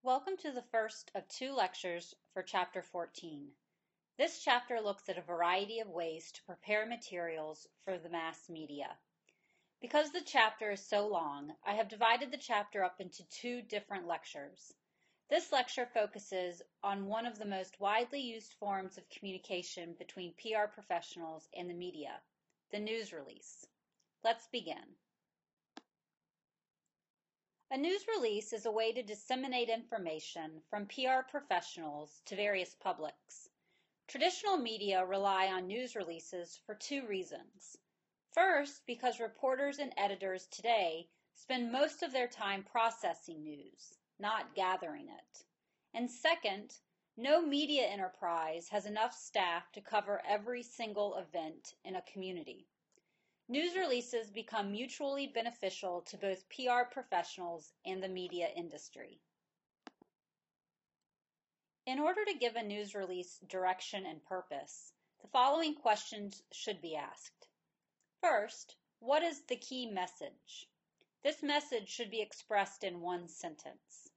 Welcome to the first of two lectures for Chapter 14. This chapter looks at a variety of ways to prepare materials for the mass media. Because the chapter is so long, I have divided the chapter up into two different lectures. This lecture focuses on one of the most widely used forms of communication between PR professionals and the media, the news release. Let's begin. A news release is a way to disseminate information from PR professionals to various publics. Traditional media rely on news releases for two reasons. First, because reporters and editors today spend most of their time processing news, not gathering it. And second, no media enterprise has enough staff to cover every single event in a community. News releases become mutually beneficial to both PR professionals and the media industry. In order to give a news release direction and purpose, the following questions should be asked. First, what is the key message? This message should be expressed in one sentence.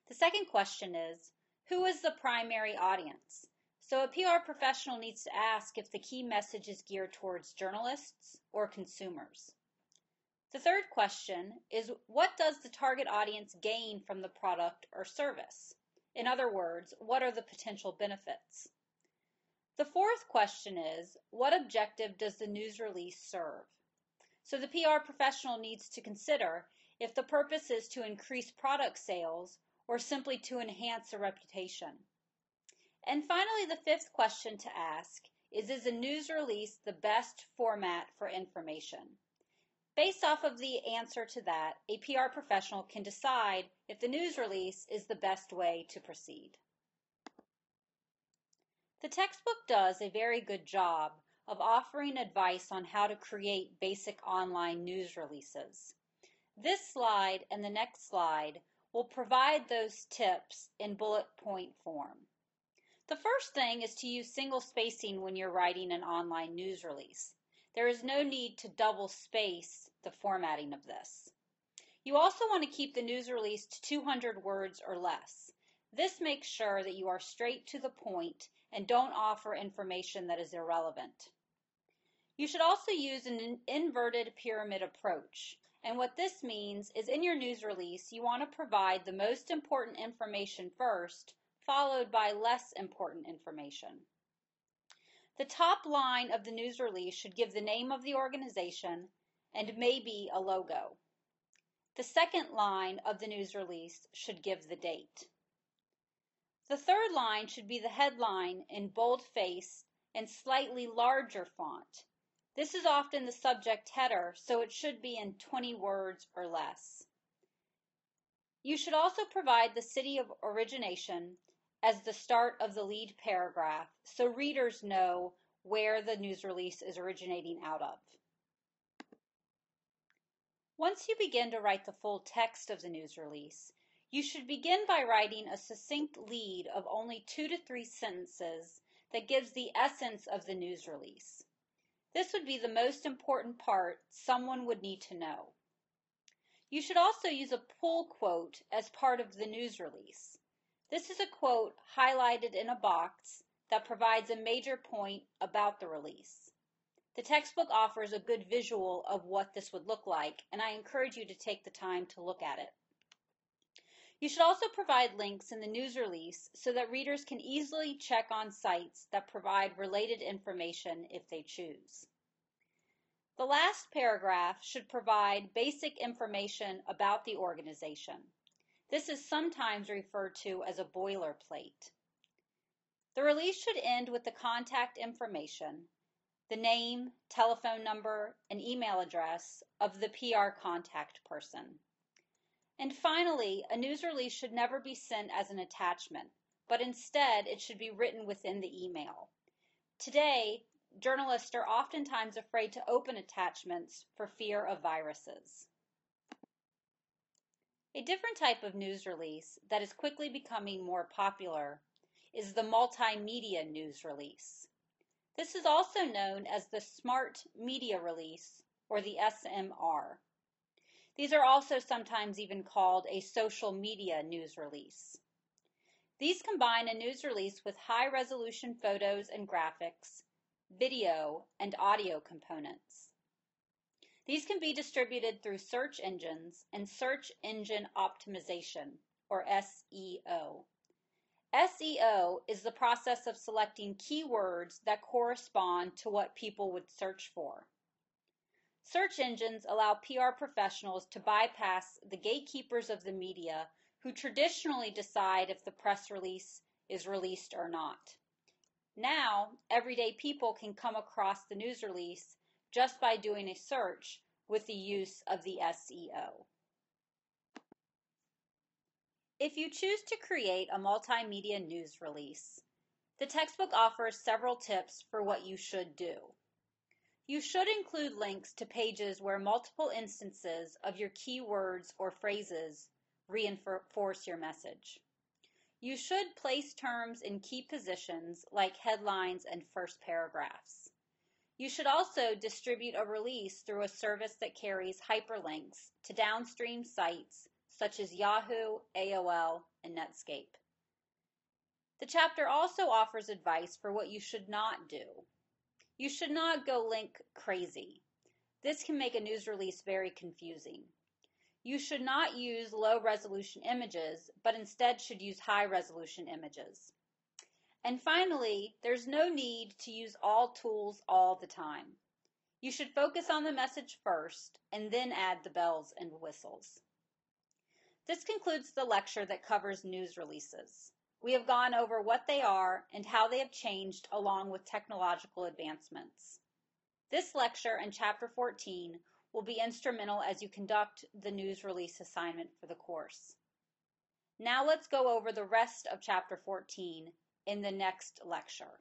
The second question is, who is the primary audience? So a PR professional needs to ask if the key message is geared towards journalists or consumers. The third question is, what does the target audience gain from the product or service? In other words, what are the potential benefits? The fourth question is, what objective does the news release serve? So the PR professional needs to consider if the purpose is to increase product sales or simply to enhance a reputation. And finally, the fifth question to ask is a news release the best format for information? Based off of the answer to that, a PR professional can decide if the news release is the best way to proceed. The textbook does a very good job of offering advice on how to create basic online news releases. This slide and the next slide will provide those tips in bullet point form. The first thing is to use single spacing when you're writing an online news release. There is no need to double space the formatting of this. You also want to keep the news release to 200 words or less. This makes sure that you are straight to the point and don't offer information that is irrelevant. You should also use an inverted pyramid approach. And what this means is in your news release, you want to provide the most important information first, followed by less important information. The top line of the news release should give the name of the organization and maybe a logo. The second line of the news release should give the date. The third line should be the headline in boldface and slightly larger font. This is often the subject header, so it should be in 20 words or less. You should also provide the city of origination as the start of the lead paragraph so readers know where the news release is originating out of. Once you begin to write the full text of the news release, you should begin by writing a succinct lead of only 2 to 3 sentences that gives the essence of the news release. This would be the most important part someone would need to know. You should also use a pull quote as part of the news release. This is a quote highlighted in a box that provides a major point about the release. The textbook offers a good visual of what this would look like, and I encourage you to take the time to look at it. You should also provide links in the news release so that readers can easily check on sites that provide related information if they choose. The last paragraph should provide basic information about the organization. This is sometimes referred to as a boilerplate. The release should end with the contact information, the name, telephone number, and email address of the PR contact person. And finally, a news release should never be sent as an attachment, but instead it should be written within the email. Today, journalists are oftentimes afraid to open attachments for fear of viruses. A different type of news release that is quickly becoming more popular is the multimedia news release. This is also known as the Smart Media Release, or the SMR. These are also sometimes even called a social media news release. These combine a news release with high-resolution photos and graphics, video, and audio components. These can be distributed through search engines and search engine optimization, or SEO. SEO is the process of selecting keywords that correspond to what people would search for. Search engines allow PR professionals to bypass the gatekeepers of the media who traditionally decide if the press release is released or not. Now, everyday people can come across the news release just by doing a search with the use of the SEO. If you choose to create a multimedia news release, the textbook offers several tips for what you should do. You should include links to pages where multiple instances of your keywords or phrases reinforce your message. You should place terms in key positions like headlines and first paragraphs. You should also distribute a release through a service that carries hyperlinks to downstream sites such as Yahoo, AOL, and Netscape. The chapter also offers advice for what you should not do. You should not go link crazy. This can make a news release very confusing. You should not use low-resolution images, but instead should use high-resolution images. And finally, there's no need to use all tools all the time. You should focus on the message first and then add the bells and whistles. This concludes the lecture that covers news releases. We have gone over what they are and how they have changed along with technological advancements. This lecture and Chapter 14 will be instrumental as you conduct the news release assignment for the course. Now let's go over the rest of Chapter 14 in the next lecture.